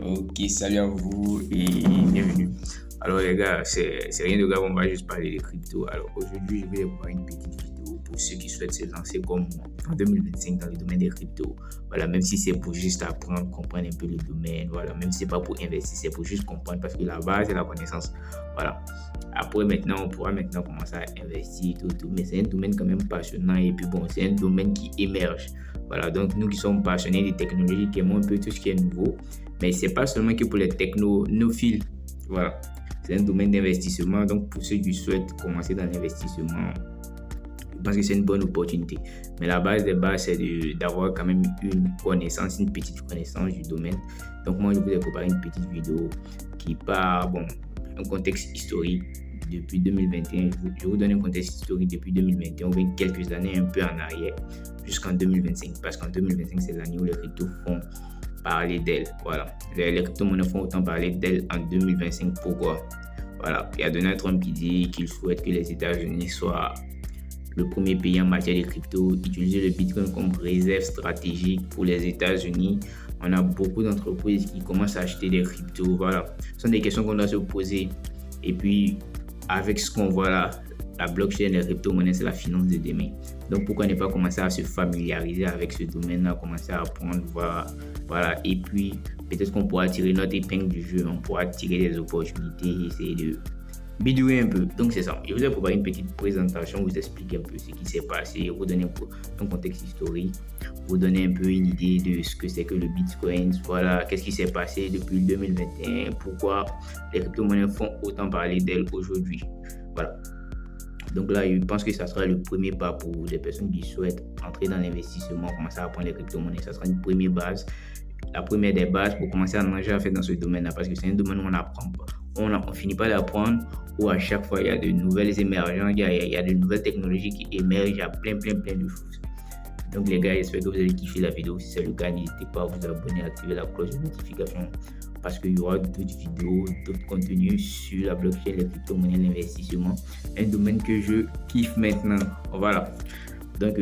Ok, salut à vous et bienvenue. Alors les gars, c'est rien de grave, on va juste parler des cryptos. Alors aujourd'hui, je vais vous faire une petite vidéo pour ceux qui souhaitent se lancer comme moi en 2025 dans le domaine des cryptos. Voilà, même si c'est pour juste apprendre, comprendre un peu le domaine, voilà, même si c'est pas pour investir, c'est pour juste comprendre parce que la base c'est la connaissance. Voilà. Après maintenant, on pourra maintenant commencer à investir tout, mais c'est un domaine quand même passionnant et puis bon, c'est un domaine qui émerge. Voilà, donc nous qui sommes passionnés des technologies, qui aimons un peu tout ce qui est nouveau, mais c'est pas seulement que pour les technophiles. Voilà. C'est un domaine d'investissement. Donc, pour ceux qui souhaitent commencer dans l'investissement, je pense que c'est une bonne opportunité. Mais la base des bases, c'est d'avoir quand même une connaissance, une petite connaissance du domaine. Donc, moi, je vous ai préparé une petite vidéo qui part, bon, un contexte historique depuis 2021. Je vous donne un contexte historique depuis 2021, ou bien quelques années un peu en arrière, jusqu'en 2025. Parce qu'en 2025, c'est l'année où les cryptos font parler d'elle. Voilà. Les crypto-monnaies font autant parler d'elle en 2025. Pourquoi? Voilà. Il y a Donald Trump qui dit qu'il souhaite que les États-Unis soient le premier pays en matière de crypto, utiliser le Bitcoin comme réserve stratégique pour les États-Unis. On a beaucoup d'entreprises qui commencent à acheter des cryptos. Voilà. Ce sont des questions qu'on doit se poser. Et puis, avec ce qu'on voit là, la blockchain, les crypto-monnaies, c'est la finance de demain. Donc, pourquoi ne pas commencer à se familiariser avec ce domaine-là, commencer à apprendre, voilà. Et puis, peut-être qu'on pourra tirer notre épingle du jeu, on pourra tirer des opportunités, essayer de bidouiller un peu. Donc, c'est ça. Je vous ai préparé une petite présentation, vous expliquer un peu ce qui s'est passé, vous donner un contexte historique, vous donner un peu une idée de ce que c'est que le Bitcoin, voilà, qu'est-ce qui s'est passé depuis 2021, pourquoi les crypto-monnaies font autant parler d'elles aujourd'hui. Voilà. Donc là, je pense que ça sera le premier pas pour les personnes qui souhaitent entrer dans l'investissement, commencer à apprendre les crypto-monnaies. Ça sera une première base, la première des bases pour commencer à nager à faire dans ce domaine-là, parce que c'est un domaine où on apprend pas. On finit pas d'apprendre, où à chaque fois il y a de nouvelles émergences, il y a de nouvelles technologies qui émergent, il y a plein de choses. Donc les gars, j'espère que vous avez kiffé la vidéo. Si c'est le cas, n'hésitez pas à vous abonner, à activer la cloche de notification parce qu'il y aura d'autres vidéos, d'autres contenus sur la blockchain, les crypto-monnaies, l'investissement. Un domaine que je kiffe maintenant. Voilà. Donc,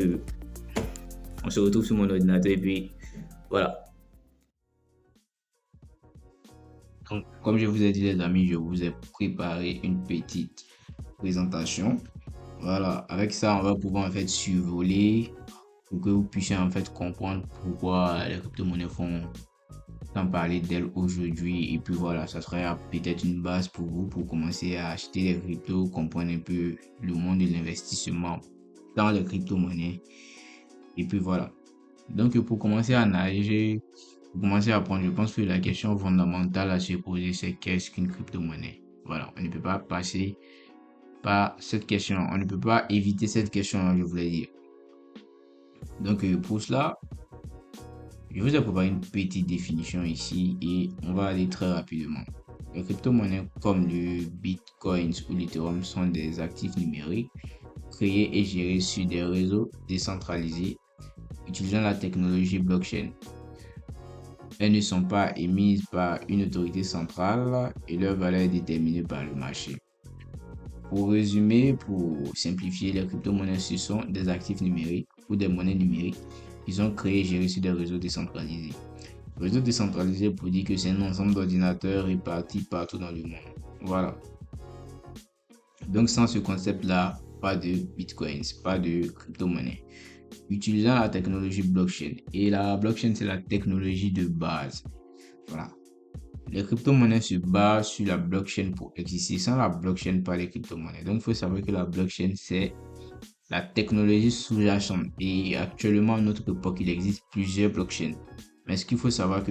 on se retrouve sur mon ordinateur et puis voilà. Donc, comme je vous ai dit les amis, je vous ai préparé une petite présentation. Voilà, avec ça, on va pouvoir en fait survoler pour que vous puissiez en fait comprendre pourquoi les crypto-monnaies font tant parler d'elles aujourd'hui. Et puis voilà, ça sera peut-être une base pour vous pour commencer à acheter des cryptos, comprendre un peu le monde de l'investissement dans les crypto-monnaies. Et puis voilà. Donc pour commencer à nager, pour commencer à apprendre, je pense que la question fondamentale à se poser, c'est qu'est-ce qu'une crypto-monnaie? Voilà, on ne peut pas passer par cette question. On ne peut pas éviter cette question, je voulais dire. Donc pour cela, je vous ai préparé une petite définition ici et on va aller très rapidement. Les crypto-monnaies comme le Bitcoin ou l'Ethereum sont des actifs numériques créés et gérés sur des réseaux décentralisés utilisant la technologie blockchain. Elles ne sont pas émises par une autorité centrale et leur valeur est déterminée par le marché. Pour résumer, pour simplifier, les crypto-monnaies, ce sont des actifs numériques ou des monnaies numériques qui sont créées et gérées sur des réseaux décentralisés. Le réseau décentralisé pour dire que c'est un ensemble d'ordinateurs répartis partout dans le monde. Voilà. Donc sans ce concept-là, pas de bitcoins, pas de crypto-monnaie. Utilisant la technologie blockchain. Et la blockchain, c'est la technologie de base. Voilà. Les crypto-monnaies se basent sur la blockchain pour exister. Sans la blockchain, pas les crypto-monnaies. Donc il faut savoir que la blockchain, c'est la technologie sous-jacente. Et actuellement, à notre époque, il existe plusieurs blockchains. Mais ce qu'il faut savoir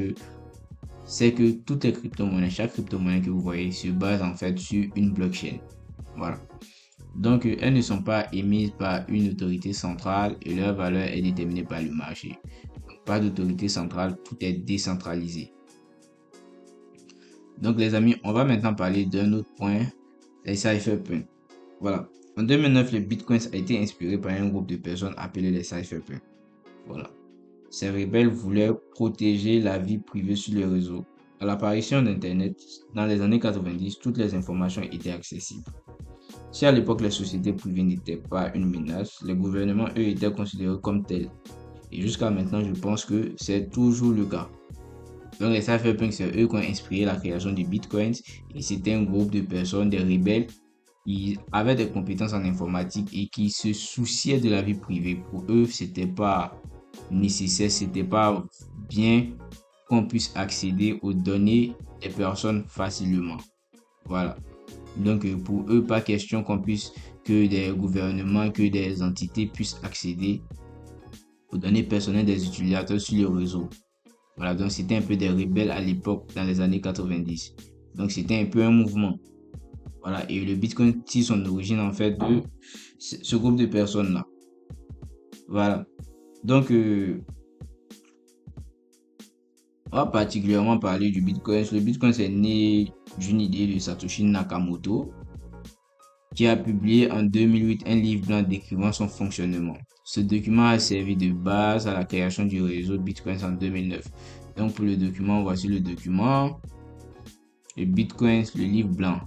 c'est que toutes les crypto-monnaies, chaque crypto-monnaie que vous voyez se base en fait sur une blockchain. Voilà. Donc, elles ne sont pas émises par une autorité centrale et leur valeur est déterminée par le marché. Donc, pas d'autorité centrale, tout est décentralisé. Donc, les amis, on va maintenant parler d'un autre point, les cypherpunks. Voilà. En 2009, le Bitcoin a été inspiré par un groupe de personnes appelées les cypherpunks. Voilà. Ces rebelles voulaient protéger la vie privée sur les réseaux. À l'apparition d'Internet, dans les années 90, toutes les informations étaient accessibles. Si à l'époque les sociétés privées n'étaient pas une menace, les gouvernements, eux, étaient considérés comme tels. Et jusqu'à maintenant, je pense que c'est toujours le cas. Donc les cypherpunks, c'est eux qui ont inspiré la création du Bitcoin. Et c'était un groupe de personnes, des rebelles, qui avaient des compétences en informatique et qui se souciaient de la vie privée. Pour eux, c'était pas nécessaire, c'était pas bien qu'on puisse accéder aux données des personnes facilement. Voilà. Donc pour eux, pas question que des gouvernements, que des entités puissent accéder aux données personnelles des utilisateurs sur le réseau. Voilà, donc c'était un peu des rebelles à l'époque, dans les années 90. Donc c'était un peu un mouvement. Voilà, et le Bitcoin tire son origine en fait de ce groupe de personnes-là. Voilà. Donc, on va particulièrement parler du Bitcoin. Le Bitcoin, c'est né d'une idée de Satoshi Nakamoto, qui a publié en 2008 un livre blanc décrivant son fonctionnement. Ce document a servi de base à la création du réseau de Bitcoin en 2009. Donc pour le document, voici le document. Le Bitcoin, le livre blanc.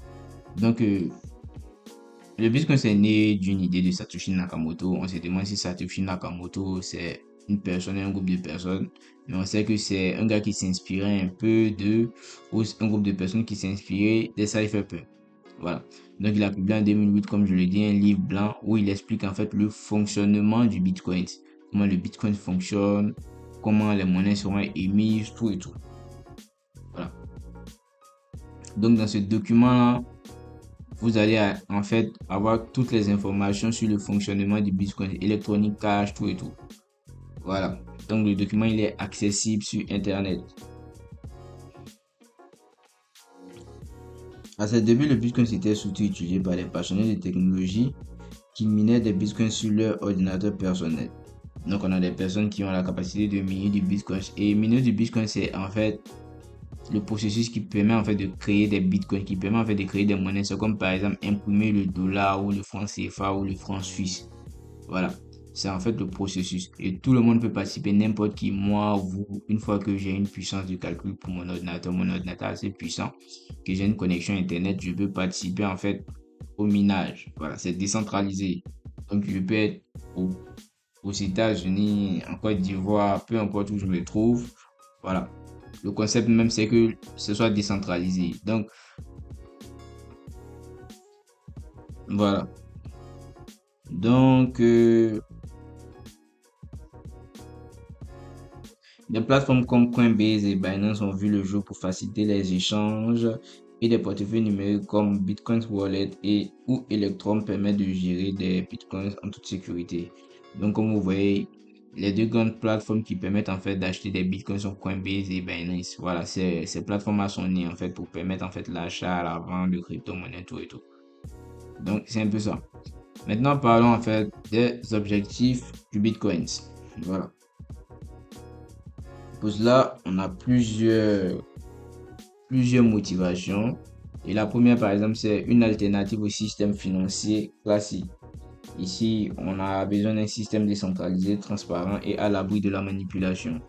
Donc le Bitcoin c'est né d'une idée de Satoshi Nakamoto. On se demande si Satoshi Nakamoto c'est une personne, un groupe de personnes. Mais on sait que c'est un gars qui s'inspirait un peu un groupe de personnes qui s'inspirait des cypherpunks. Voilà. Donc, il a publié en 2008, comme je l'ai dit, un livre blanc où il explique en fait le fonctionnement du Bitcoin. Comment le Bitcoin fonctionne, comment les monnaies seront émises, tout et tout. Voilà. Donc, dans ce document-là, vous allez en fait avoir toutes les informations sur le fonctionnement du Bitcoin, électronique, cash, tout et tout. Voilà. Donc, le document, il est accessible sur Internet. À ses débuts, le Bitcoin était surtout utilisé par les passionnés de technologie qui minaient des bitcoins sur leur ordinateur personnel. Donc, on a des personnes qui ont la capacité de miner du bitcoin. Et miner du bitcoin, c'est en fait le processus qui permet en fait de créer des bitcoins, qui permet en fait de créer des monnaies. C'est comme par exemple imprimer le dollar ou le franc CFA ou le franc suisse. Voilà. C'est en fait le processus. Et tout le monde peut participer, n'importe qui, moi, vous, une fois que j'ai une puissance de calcul pour mon ordinateur est assez puissant, que j'ai une connexion Internet, je peux participer en fait au minage. Voilà, c'est décentralisé. Donc, je peux être aux États-Unis, en Côte d'Ivoire, peu importe où je me trouve. Voilà. Le concept même, c'est que ce soit décentralisé. Donc, voilà. Donc, des plateformes comme Coinbase et Binance ont vu le jour pour faciliter les échanges et des portefeuilles numériques comme Bitcoin Wallet ou Electrum permettent de gérer des Bitcoins en toute sécurité. Donc, comme vous voyez, les deux grandes plateformes qui permettent en fait d'acheter des Bitcoins sont Coinbase et Binance. Voilà, ces plateformes sont nées en fait pour permettre en fait l'achat, la vente de crypto-monnaies, tout et tout. Donc, c'est un peu ça. Maintenant, parlons en fait des objectifs du Bitcoin. Voilà. Pour cela, on a plusieurs motivations. Et la première, par exemple, c'est une alternative au système financier classique. Ici, on a besoin d'un système décentralisé, transparent et à l'abri de la manipulation.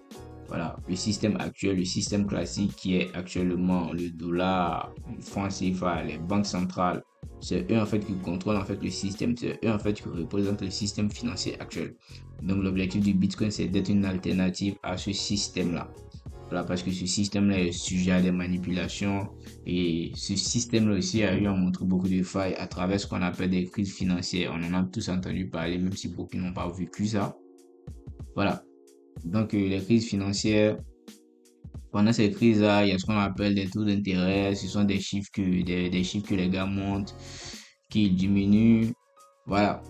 Voilà, le système actuel, le système classique qui est actuellement le dollar, le franc CFA, les banques centrales, c'est eux en fait qui contrôlent en fait le système, c'est eux en fait qui représentent le système financier actuel. Donc l'objectif du Bitcoin, c'est d'être une alternative à ce système-là. Voilà, parce que ce système-là est sujet à des manipulations et ce système-là aussi a eu à montrer beaucoup de failles à travers ce qu'on appelle des crises financières. On en a tous entendu parler, même si beaucoup n'ont pas vécu ça. Voilà. Donc, les crises financières, pendant ces crises-là, il y a ce qu'on appelle des taux d'intérêt. Ce sont des chiffres que les gars montent, qui diminuent. Voilà.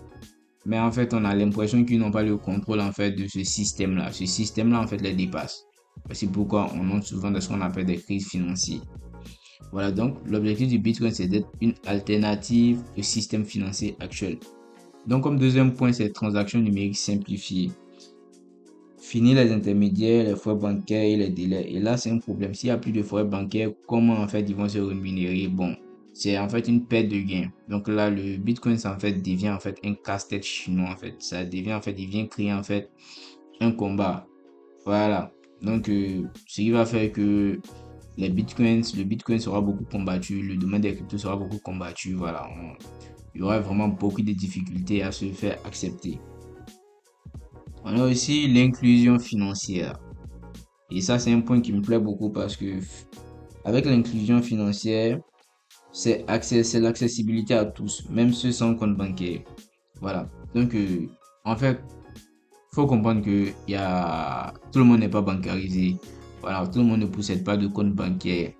Mais en fait, on a l'impression qu'ils n'ont pas le contrôle en fait de ce système-là. Ce système-là, en fait, les dépasse. C'est pourquoi on entre souvent dans ce qu'on appelle des crises financières. Voilà, donc l'objectif du Bitcoin, c'est d'être une alternative au système financier actuel. Donc, comme deuxième point, c'est transactions numériques simplifiées. Finir les intermédiaires, les frais bancaires et les délais. Et là, c'est un problème. S'il n'y a plus de frais bancaires, comment en fait ils vont se rémunérer? Bon, c'est en fait une perte de gain. Donc là, le Bitcoin, ça en fait devient en fait un casse-tête chinois en fait. Ça devient en fait, il vient créer en fait un combat. Voilà. Donc, ce qui va faire que le Bitcoin sera beaucoup combattu, le domaine des cryptos sera beaucoup combattu. Voilà. Il y aura vraiment beaucoup de difficultés à se faire accepter. On a aussi l'inclusion financière. Et ça, c'est un point qui me plaît beaucoup parce que avec l'inclusion financière, c'est l'accessibilité à tous, même ceux sans compte bancaire. Voilà. Donc, en fait, faut comprendre que tout le monde n'est pas bancarisé. Voilà, tout le monde ne possède pas de compte bancaire.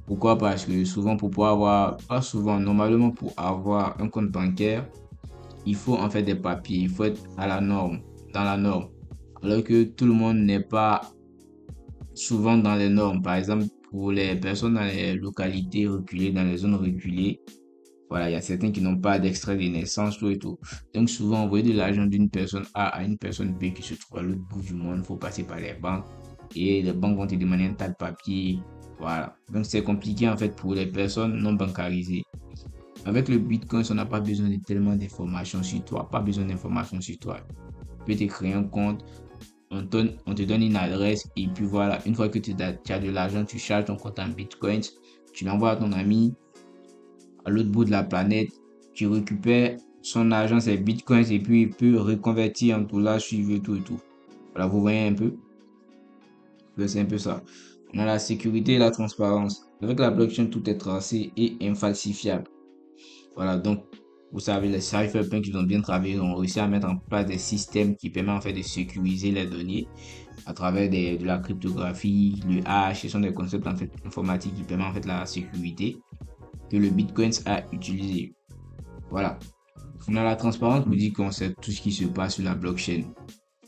Pourquoi? Parce que souvent, pour pouvoir avoir, pas souvent, normalement, pour avoir un compte bancaire, il faut en fait des papiers, il faut être à la norme, dans la norme. Alors que tout le monde n'est pas souvent dans les normes. Par exemple, pour les personnes dans les localités reculées, dans les zones reculées, voilà, il y a certains qui n'ont pas d'extrait de naissance, tout et tout. Donc souvent, envoyer de l'argent d'une personne A à une personne B qui se trouve à l'autre bout du monde, il faut passer par les banques. Et les banques vont te demander un tas de papiers. Voilà. Donc c'est compliqué en fait pour les personnes non bancarisées. Avec le Bitcoin, on n'a pas besoin de tellement d'informations sur toi. Pas besoin d'informations sur toi. Tu peux te créer un compte, on te donne une adresse et puis voilà, une fois que tu as de l'argent, tu charges ton compte en Bitcoin, tu l'envoies à ton ami à l'autre bout de la planète, tu récupères son argent, ses Bitcoins et puis il peut reconvertir en dollars suivre tout et tout. Voilà, vous voyez un peu? C'est un peu ça. On a la sécurité et la transparence. Avec la blockchain, tout est tracé et infalsifiable. Voilà, donc, vous savez, les cypherpunks, ils ont bien travaillé, ils ont réussi à mettre en place des systèmes qui permettent en fait de sécuriser les données à travers de la cryptographie, le hash, ce sont des concepts en fait informatiques qui permettent en fait la sécurité que le Bitcoin a utilisé. Voilà. On a la transparence, vous dit qu'on sait tout ce qui se passe sur la blockchain.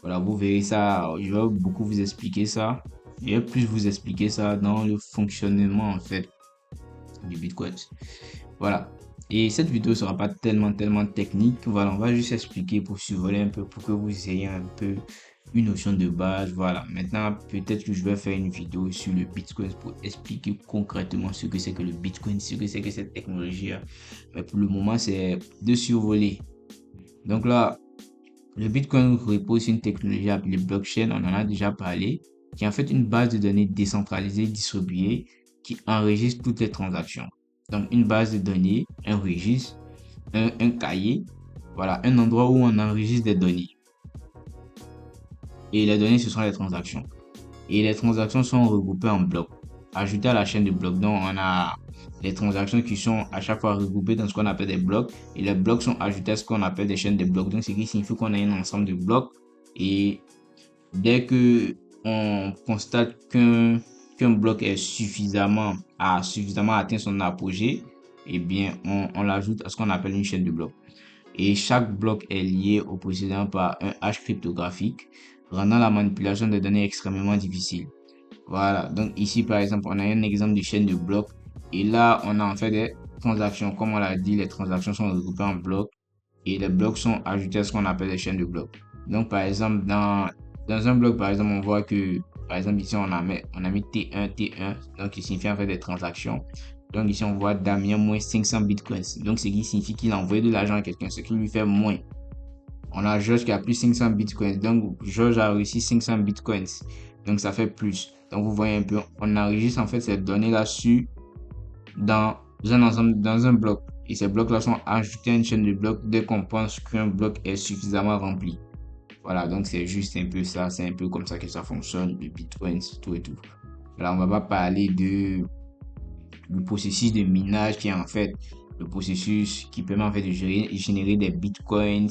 Voilà, vous verrez ça, je vais beaucoup vous expliquer ça. Je vais plus vous expliquer ça dans le fonctionnement en fait du Bitcoin. Voilà. Et cette vidéo sera pas tellement technique. Voilà, on va juste expliquer pour survoler un peu, pour que vous ayez un peu une notion de base. Voilà. Maintenant, peut-être que je vais faire une vidéo sur le Bitcoin pour expliquer concrètement ce que c'est que le Bitcoin, ce que c'est que cette technologie. Mais pour le moment, c'est de survoler. Donc là, le Bitcoin repose sur une technologie appelée blockchain. On en a déjà parlé, qui est en fait une base de données décentralisée distribuée qui enregistre toutes les transactions. Donc, une base de données, un registre, un cahier, voilà, un endroit où on enregistre des données. Et les données, ce sont les transactions. Et les transactions sont regroupées en blocs. Ajoutées à la chaîne de blocs, donc on a les transactions qui sont à chaque fois regroupées dans ce qu'on appelle des blocs. Et les blocs sont ajoutés à ce qu'on appelle des chaînes de blocs. Donc, ce qui signifie qu'on a un ensemble de blocs. Et dès que on constate qu'un bloc est a suffisamment atteint son apogée, eh bien, on l'ajoute à ce qu'on appelle une chaîne de blocs. Et chaque bloc est lié au précédent par un hash cryptographique, rendant la manipulation des données extrêmement difficile. Voilà, donc ici par exemple, on a un exemple de chaîne de blocs. Et là, on a en fait des transactions. Comme on l'a dit, les transactions sont regroupées en blocs et les blocs sont ajoutés à ce qu'on appelle les chaînes de blocs. Donc par exemple, dans un bloc, par exemple, on voit que, par exemple, ici, on a mis T1, T1, donc qui signifie en fait des transactions. Donc ici, on voit Damien moins 500 bitcoins. Donc ce qui signifie qu'il a envoyé de l'argent à quelqu'un, ce qui lui fait moins. On a Georges qui a plus 500 bitcoins. Donc Georges a réussi 500 bitcoins. Donc ça fait plus. Donc vous voyez un peu, on enregistre en fait ces données-là dans un ensemble, dans un bloc. Et ces blocs-là sont ajoutés à une chaîne de blocs dès qu'on pense qu'un bloc est suffisamment rempli. Voilà, donc c'est juste un peu ça, c'est un peu comme ça que ça fonctionne, le Bitcoin, tout et tout. Là, on va pas parler du processus de minage qui est en fait le processus qui permet en fait de générer des Bitcoins.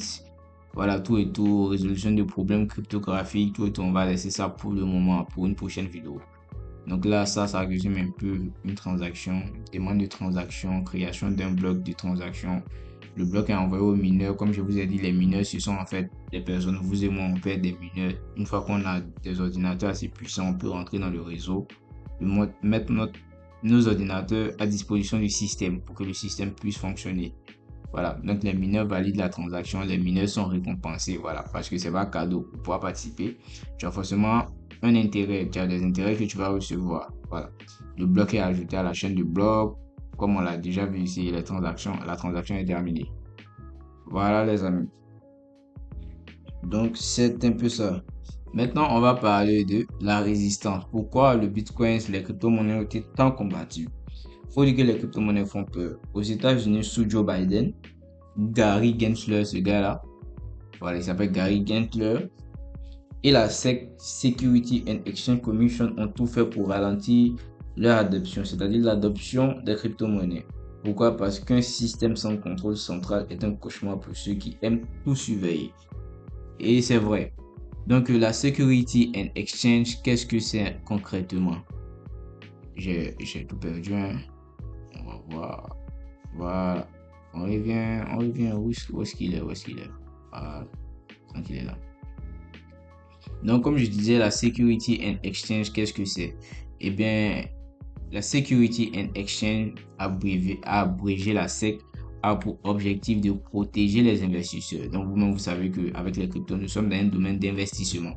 Voilà, tout et tout, résolution de problèmes cryptographiques, tout et tout. On va laisser ça pour le moment, pour une prochaine vidéo. Donc là, ça résume un peu une transaction, demande de transaction, création d'un bloc de transaction. Le bloc est envoyé aux mineurs. Comme je vous ai dit, les mineurs, ce sont en fait des personnes. Vous et moi, on peut être des mineurs. Une fois qu'on a des ordinateurs assez puissants, on peut rentrer dans le réseau, mettre nos ordinateurs à disposition du système pour que le système puisse fonctionner. Voilà, donc les mineurs valident la transaction, les mineurs sont récompensés, voilà, parce que c'est pas cadeau. Pour pouvoir participer, tu as forcément un intérêt, tu as des intérêts que tu vas recevoir. Voilà, le bloc est ajouté à la chaîne du bloc, comme on l'a déjà vu ici, la transaction est terminée. Voilà les amis. Donc c'est un peu ça. Maintenant, on va parler de la résistance. Pourquoi le Bitcoin, les crypto-monnaies ont été tant combattues? Faut dire que les crypto-monnaies font peur. Aux États-Unis, sous Joe Biden, Gary Gensler, ce gars-là, voilà, il s'appelle Gary Gensler. et la SEC, Security and Exchange Commission, ont tout fait pour ralentir leur adoption, c'est-à-dire l'adoption des crypto-monnaies. Pourquoi? Parce qu'un système sans contrôle central est un cauchemar pour ceux qui aiment tout surveiller. Et c'est vrai. Donc la Security and Exchange, qu'est-ce que c'est concrètement? J'ai tout perdu, hein. On va voir. Voilà. On revient. Où est-ce qu'il est? Voilà. Donc il est là. Donc comme je disais, la Security and Exchange, qu'est-ce que c'est? Eh bien, la Security and Exchange, abrégé la SEC, a pour objectif de protéger les investisseurs. Donc vous-même, vous savez qu'avec les cryptos, nous sommes dans un domaine d'investissement.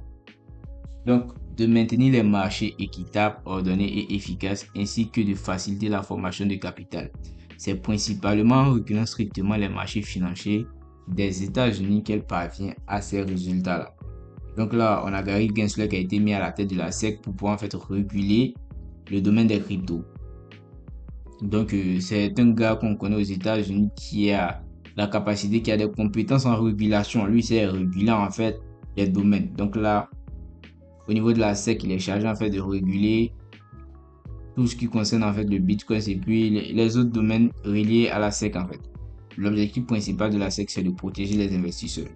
Donc, de maintenir les marchés équitables, ordonnés et efficaces, ainsi que de faciliter la formation de capital. C'est principalement en régulant strictement les marchés financiers des États-Unis qu'elle parvient à ces résultats-là. Donc là, on a Gary Gensler qui a été mis à la tête de la SEC pour pouvoir en fait réguler le domaine des cryptos. Donc, c'est un gars qu'on connaît aux États-Unis qui a la capacité, qui a des compétences en régulation. Lui, c'est réguler en fait les domaines. Donc là, au niveau de la SEC, il est chargé en fait de réguler tout ce qui concerne en fait le Bitcoin et puis les autres domaines reliés à la SEC en fait. L'objectif principal de la SEC, c'est de protéger les investisseurs.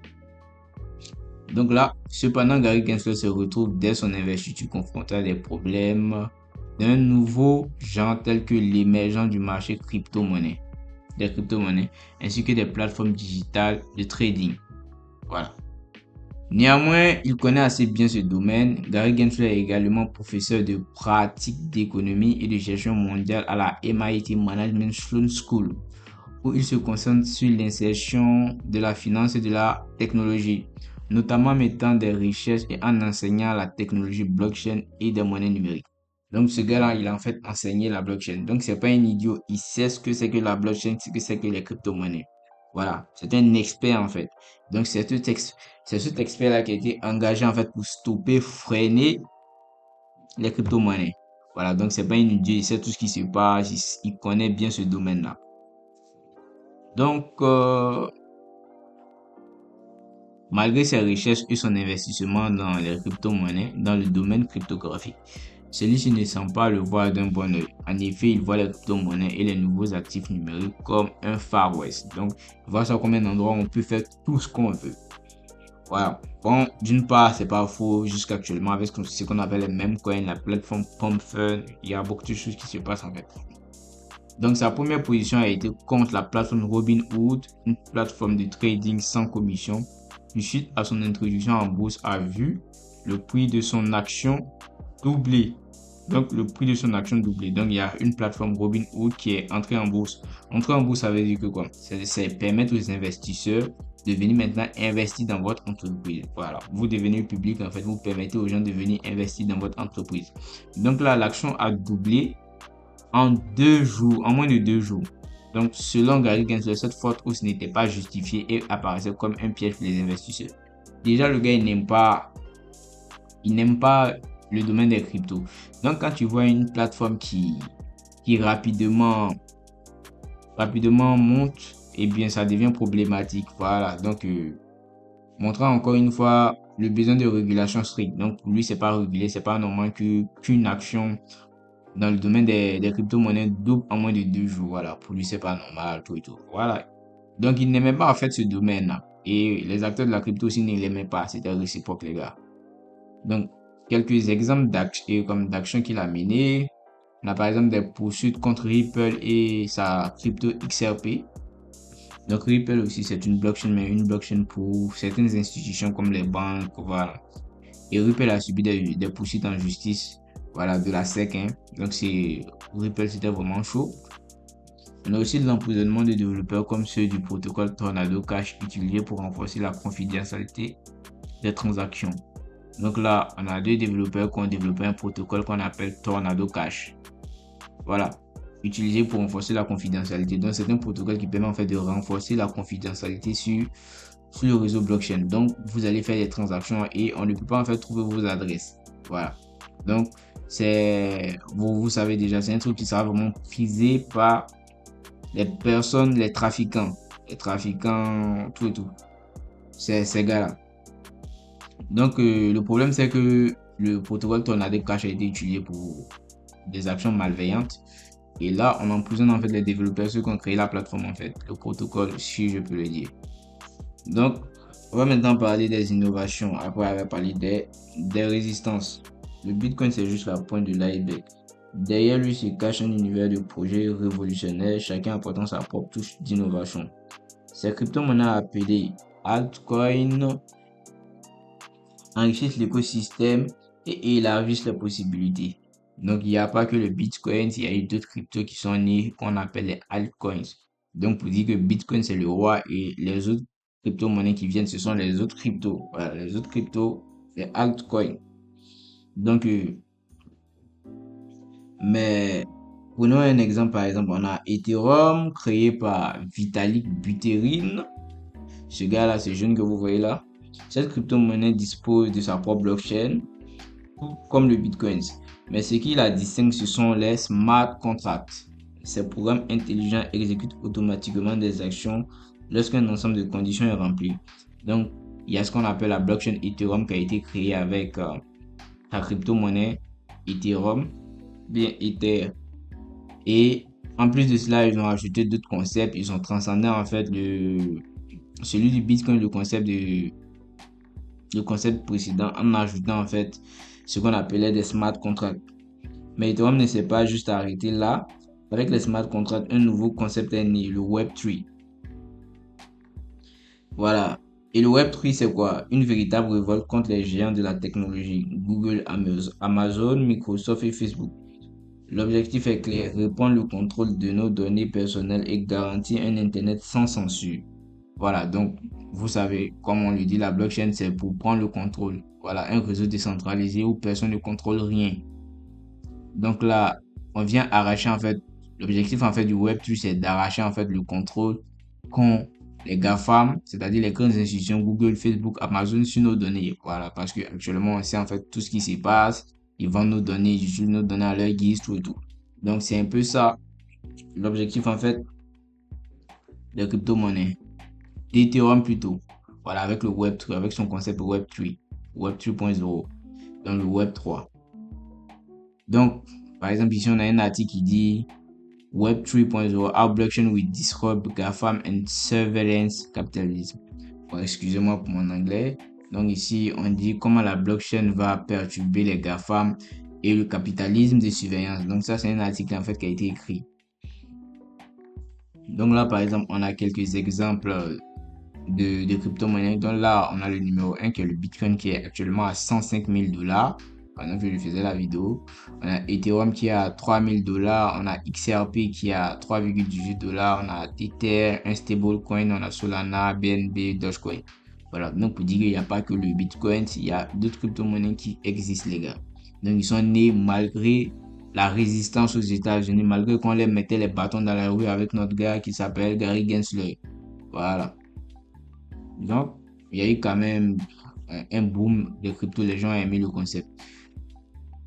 Donc là, cependant, Gary Gensler se retrouve dès son investiture confronté à des problèmes d'un nouveau genre tel que l'émergence du marché des crypto-monnaies, ainsi que des plateformes digitales de trading. Voilà. Néanmoins, il connaît assez bien ce domaine. Gary Gensler est également professeur de pratique d'économie et de gestion mondiale à la MIT Management Sloan School, où il se concentre sur l'insertion de la finance et de la technologie, notamment en mettant des recherches et en enseignant la technologie blockchain et des monnaies numériques. Donc ce gars-là, il a en fait enseigné la blockchain. Donc c'est pas un idiot, il sait ce que c'est que la blockchain, ce que c'est que les crypto-monnaies. Voilà, c'est un expert en fait. Donc c'est cet expert-là qui a été engagé en fait pour stopper, freiner les crypto-monnaies. Voilà, donc c'est pas un idiot, il sait tout ce qui se passe, il connaît bien ce domaine-là. Donc, malgré ses recherches et son investissement dans les crypto-monnaies, dans le domaine cryptographique, celui-ci ne semble pas le voir d'un bon œil. En effet, il voit les crypto-monnaies et les nouveaux actifs numériques comme un Far West. Donc, il voit ça comme un endroit où on peut faire tout ce qu'on veut. Voilà. Bon, d'une part, c'est pas faux jusqu'actuellement avec ce qu'on appelle les mêmes coins, la plateforme PumpFun. Il y a beaucoup de choses qui se passent en fait. Donc, sa première position a été contre la plateforme Robinhood, une plateforme de trading sans commission. Puis, suite à son introduction en bourse, a vu le prix de son action doubler. Donc, le prix de son action doublé. Donc, il y a une plateforme Robinhood qui est entrée en bourse. Entrer en bourse, ça veut dire que quoi? C'est permettre aux investisseurs de venir maintenant investir dans votre entreprise. Voilà. Vous devenez public, en fait, vous permettez aux gens de venir investir dans votre entreprise. Donc là, l'action a doublé en 2 jours, en moins de 2 jours. Donc, selon Gary Gensler, cette forte hausse n'était pas justifiée et apparaissait comme un piège pour les investisseurs. Déjà, le gars, il n'aime pas le domaine des cryptos. Donc, quand tu vois une plateforme qui rapidement monte, eh bien, ça devient problématique. Voilà. Donc, montrant encore une fois le besoin de régulation stricte. Donc, pour lui, c'est pas régulé, c'est pas normal qu'une action dans le domaine des crypto-monnaies double en moins de 2 jours. Voilà. Pour lui, c'est pas normal, tout et tout. Voilà. Donc, il n'aimait pas en fait ce domaine-là. Et les acteurs de la crypto aussi ne l'aimaient pas. C'était réciproque, les gars. Donc, quelques exemples d'actions qu'il a menées. On a par exemple des poursuites contre Ripple et sa crypto XRP. Donc Ripple aussi, c'est une blockchain, mais une blockchain pour certaines institutions comme les banques. Voilà. Et Ripple a subi des poursuites en justice, voilà, de la SEC. Hein. Donc Ripple, c'était vraiment chaud. On a aussi de l'emprisonnement de développeurs comme ceux du protocole Tornado Cash utilisé pour renforcer la confidentialité des transactions. Donc là, on a 2 développeurs qui ont développé un protocole qu'on appelle Tornado Cash. Voilà, utilisé pour renforcer la confidentialité. Donc, c'est un protocole qui permet en fait de renforcer la confidentialité sur le réseau blockchain. Donc, vous allez faire des transactions et on ne peut pas en fait trouver vos adresses. Voilà. Donc, vous savez déjà, c'est un truc qui sera vraiment prisé par les personnes, les trafiquants, tout et tout. C'est ces gars-là. Donc, le problème, c'est que le protocole Tornado Cash a été utilisé pour des actions malveillantes. Et là, on emprisonne en fait les développeurs, ceux qui ont créé la plateforme en fait, le protocole, si je peux le dire. Donc, on va maintenant parler des innovations, après avoir parlé des résistances. Le Bitcoin, c'est juste la pointe de l'iceberg. Derrière lui se cache un univers de projets révolutionnaires, chacun apportant sa propre touche d'innovation. Ces crypto-monnaies appelées altcoins enrichissent l'écosystème et élargissent les possibilités. Donc, il n'y a pas que le Bitcoin, il y a eu d'autres cryptos qui sont nés qu'on appelle les altcoins. Donc, pour dire que Bitcoin, c'est le roi et les autres crypto-monnaies qui viennent, ce sont les autres cryptos. Voilà, les autres cryptos, les altcoins. Donc, mais prenons un exemple, par exemple, on a Ethereum créé par Vitalik Buterin. Ce gars-là, ce jeune que vous voyez là, cette crypto-monnaie dispose de sa propre blockchain, tout comme le Bitcoin. Mais ce qui la distingue, ce sont les smart contracts. Ces programmes intelligents exécutent automatiquement des actions lorsqu'un ensemble de conditions est rempli. Donc, il y a ce qu'on appelle la blockchain Ethereum qui a été créée avec la crypto-monnaie Ethereum, bien Ether. Et en plus de cela, ils ont ajouté d'autres concepts. Ils ont transcendé en fait celui du Bitcoin, le concept précédent, en ajoutant en fait ce qu'on appelait des smart contracts. Mais Ethereum ne s'est pas juste arrêté là. Avec les smart contracts, un nouveau concept est né, le Web3. Voilà. Et le Web3, c'est quoi? Une véritable révolte contre les géants de la technologie, Google, Amazon, Microsoft et Facebook. L'objectif est clair, reprendre le contrôle de nos données personnelles et garantir un Internet sans censure. Voilà, donc vous savez, comme on le dit, la blockchain, c'est pour prendre le contrôle. Voilà, un réseau décentralisé où personne ne contrôle rien. Donc là, on vient arracher en fait, l'objectif en fait du Web3, c'est d'arracher en fait le contrôle qu'ont les GAFAM, c'est-à-dire les grandes institutions Google, Facebook, Amazon sur nos données. Voilà, parce que actuellement on sait en fait tout ce qui se passe, ils vendent nos données, ils utilisent nos données à leur guise, tout et tout. Donc c'est un peu ça l'objectif en fait des crypto-monnaies, d'Ethereum plutôt. Voilà, avec le Web3, avec son concept Web3, Web 3.0, dans le Web 3. Donc, par exemple, ici, on a un article qui dit Web 3.0, how blockchain will disrupt GAFAM and surveillance capitalism. Bon, excusez-moi pour mon anglais. Donc ici, on dit comment la blockchain va perturber les GAFAM et le capitalisme de surveillance. Donc ça, c'est un article en fait qui a été écrit. Donc là, par exemple, on a quelques exemples de crypto-monnaies. Donc là, on a le numéro 1 qui est le Bitcoin qui est actuellement à 105 000 $. Pendant que je faisais la vidéo, on a Ethereum qui est à 3 000 $, on a XRP qui est à 3,18 $, on a Tether, un stablecoin, on a Solana, BNB, Dogecoin. Voilà, donc pour dire qu'il n'y a pas que le Bitcoin, il y a d'autres crypto-monnaies qui existent, les gars. Donc ils sont nés malgré la résistance aux États-Unis, malgré qu'on les mettait les bâtons dans la rue avec notre gars qui s'appelle Gary Gensler. Voilà. Donc, il y a eu quand même un boom de crypto, les gens ont aimé le concept.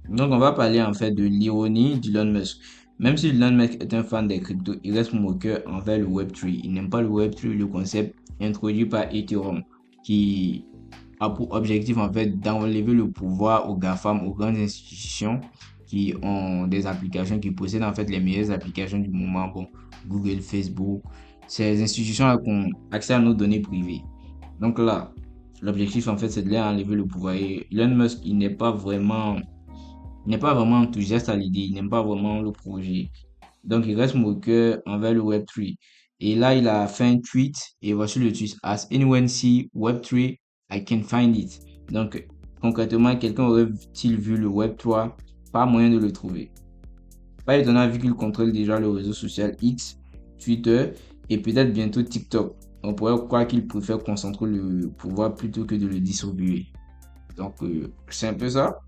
Donc, on va parler en fait de l'ironie d'Elon Musk. Même si Elon Musk est un fan des cryptos, il reste moqueur envers le Web3. Il n'aime pas le Web3, le concept introduit par Ethereum, qui a pour objectif en fait d'enlever le pouvoir aux GAFAM, aux grandes institutions qui ont des applications, qui possèdent en fait les meilleures applications du moment. Bon, Google, Facebook, ces institutions ont accès à nos données privées. Donc là, l'objectif en fait, c'est de leur enlever le pouvoir. Et Elon Musk, il n'est pas vraiment enthousiaste à l'idée, il n'aime pas vraiment le projet. Donc il reste moqueur envers le Web3. Et là, il a fait un tweet et voici le tweet. As anyone see Web3, I can find it. Donc concrètement, quelqu'un aurait-il vu le Web3? Pas moyen de le trouver. Pas étonnant vu qu'il contrôle déjà le réseau social X, Twitter et peut-être bientôt TikTok. On pourrait croire qu'il préfère concentrer le pouvoir plutôt que de le distribuer. Donc, c'est un peu ça.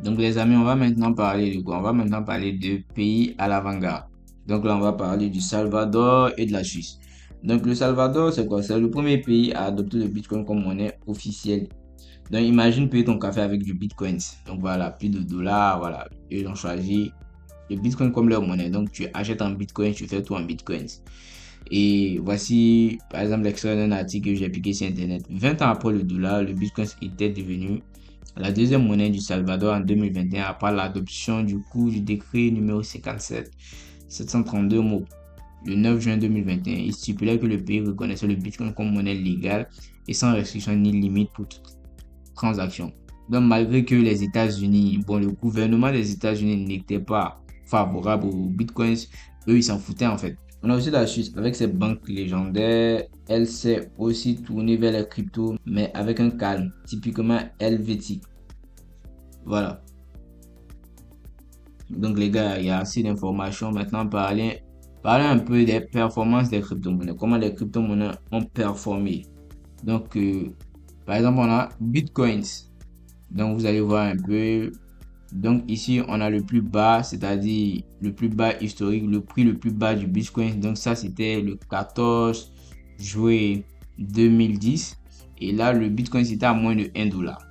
Donc, les amis, on va maintenant parler de quoi? On va maintenant parler de pays à l'avant-garde. Donc là, on va parler du Salvador et de la Suisse. Donc, le Salvador, c'est quoi? C'est le premier pays à adopter le Bitcoin comme monnaie officielle. Donc, imagine payer ton café avec du Bitcoin. Donc, voilà, plus de dollars, voilà. Ils ont choisi le Bitcoin comme leur monnaie. Donc, tu achètes en Bitcoin, tu fais tout en Bitcoin. Et voici, par exemple, l'extrait d'un article que j'ai piqué sur Internet. 20 ans après le dollar, le Bitcoin était devenu la deuxième monnaie du Salvador en 2021 après l'adoption du coup du décret numéro 57 732 mots le 9 juin 2021. Il stipulait que le pays reconnaissait le Bitcoin comme monnaie légale et sans restriction ni limite pour toute transaction. Donc, malgré que les États-Unis, le gouvernement des États-Unis n'était pas favorable aux Bitcoins, eux, ils s'en foutaient en fait. On a aussi la Suisse avec ses banques légendaires. Elle s'est aussi tournée vers les cryptos, mais avec un calme typiquement helvétique. Voilà. Donc, les gars, il y a assez d'informations. Maintenant, parler un peu des performances des crypto-monnaies. Comment les crypto-monnaies ont performé. Donc, par exemple, on a Bitcoins. Donc, vous allez voir un peu. Donc, ici, on a le plus bas, c'est-à-dire le plus bas historique, le prix le plus bas du Bitcoin. Donc, ça, c'était le 14 juillet 2010. Et là, le Bitcoin, c'était à moins de 1 dollar.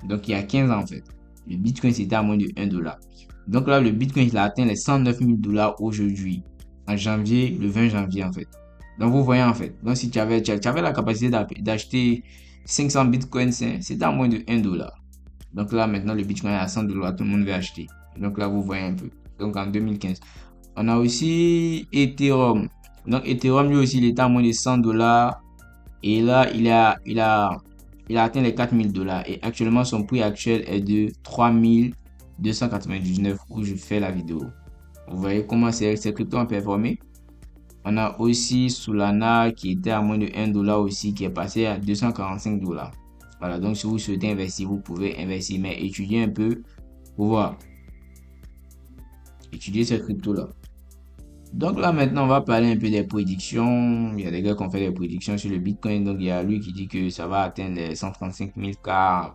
Donc, il y a 15 ans, en fait. Le Bitcoin, c'était à moins de 1 dollar. Donc là, le Bitcoin, il a atteint les 109 000 dollars aujourd'hui. En janvier, le 20 janvier, en fait. Donc, vous voyez, en fait. Donc, si tu avais la capacité d'acheter 500 Bitcoins, c'était à moins de 1 dollar. Donc là, maintenant, le Bitcoin est à 100 dollars. Tout le monde veut acheter. Donc là, vous voyez un peu. Donc, en 2015. On a aussi Ethereum. Donc, Ethereum, lui aussi, il était à moins de 100 dollars. Et là, il a atteint les 4000 dollars. Et actuellement, son prix actuel est de 3299 où je fais la vidéo. Vous voyez comment ces cryptos ont performé. On a aussi Solana qui était à moins de 1 dollar aussi, qui est passé à 245 dollars. Voilà, donc si vous souhaitez investir, vous pouvez investir, mais étudiez un peu pour voir. Étudier ces cryptos-là. Donc là, maintenant, on va parler un peu des prédictions. Il y a des gars qui ont fait des prédictions sur le Bitcoin. Donc, il y a lui qui dit que ça va atteindre les 135 000 K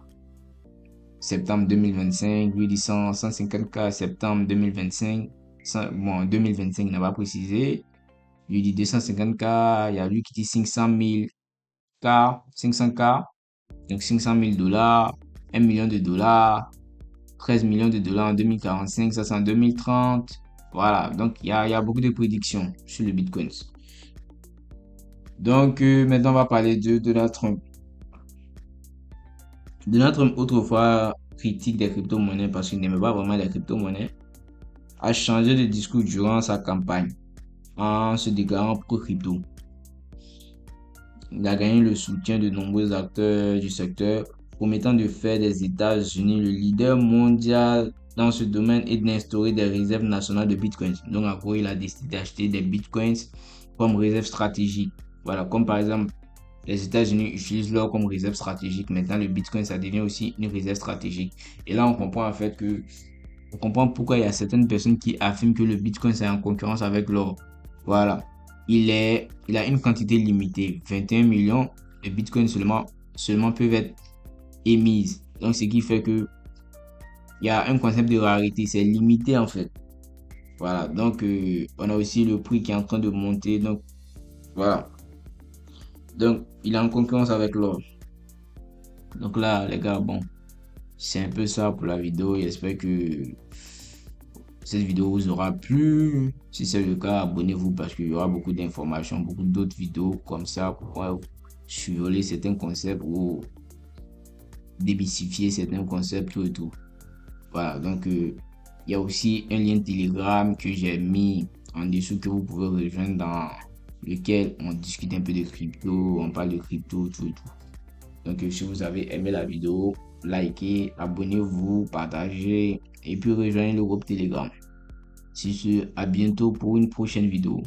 septembre 2025. Lui dit 150 K septembre 2025. Bon, 2025, il n'a pas précisé. Lui dit 250 K. Il y a lui qui dit 500 000 K, 500 K. Donc 500 000 dollars, 1 million de dollars, 13 millions de dollars en 2045, ça c'est en 2030. Voilà, donc il y a beaucoup de prédictions sur le Bitcoin. Donc maintenant on va parler de Donald Trump. Donald Trump, autrefois critique des crypto-monnaies parce qu'il n'aimait pas vraiment les crypto-monnaies, a changé de discours durant sa campagne en se déclarant pro-crypto. Il a gagné le soutien de nombreux acteurs du secteur, promettant de faire des États-Unis le leader mondial dans ce domaine et d'instaurer des réserves nationales de bitcoins. Donc, en gros, il a décidé d'acheter des bitcoins comme réserve stratégique. Voilà, comme par exemple, les États-Unis utilisent l'or comme réserve stratégique. Maintenant, le bitcoin, ça devient aussi une réserve stratégique. Et là, on comprend en fait que, on comprend pourquoi il y a certaines personnes qui affirment que le bitcoin, c'est en concurrence avec l'or. Voilà. Il a une quantité limitée, 21 millions de bitcoins seulement peuvent être émises. Donc, ce qui fait que il y a un concept de rareté, c'est limité en fait. Voilà, donc on a aussi le prix qui est en train de monter. Donc, voilà. Donc, il est en concurrence avec l'or. Donc là, les gars, bon, c'est un peu ça pour la vidéo. J'espère que cette vidéo vous aura plu. Si c'est le cas, abonnez-vous parce qu'il y aura beaucoup d'informations, beaucoup d'autres vidéos comme ça pour survoler certains concepts ou démystifier certains concepts, tout et tout. Voilà, donc il y a aussi un lien Telegram que j'ai mis en dessous que vous pouvez rejoindre dans lequel on discute un peu de crypto, on parle de crypto, tout et tout. Donc si vous avez aimé la vidéo, likez, abonnez-vous, partagez et puis rejoignez le groupe Telegram. Si ce, à bientôt pour une prochaine vidéo.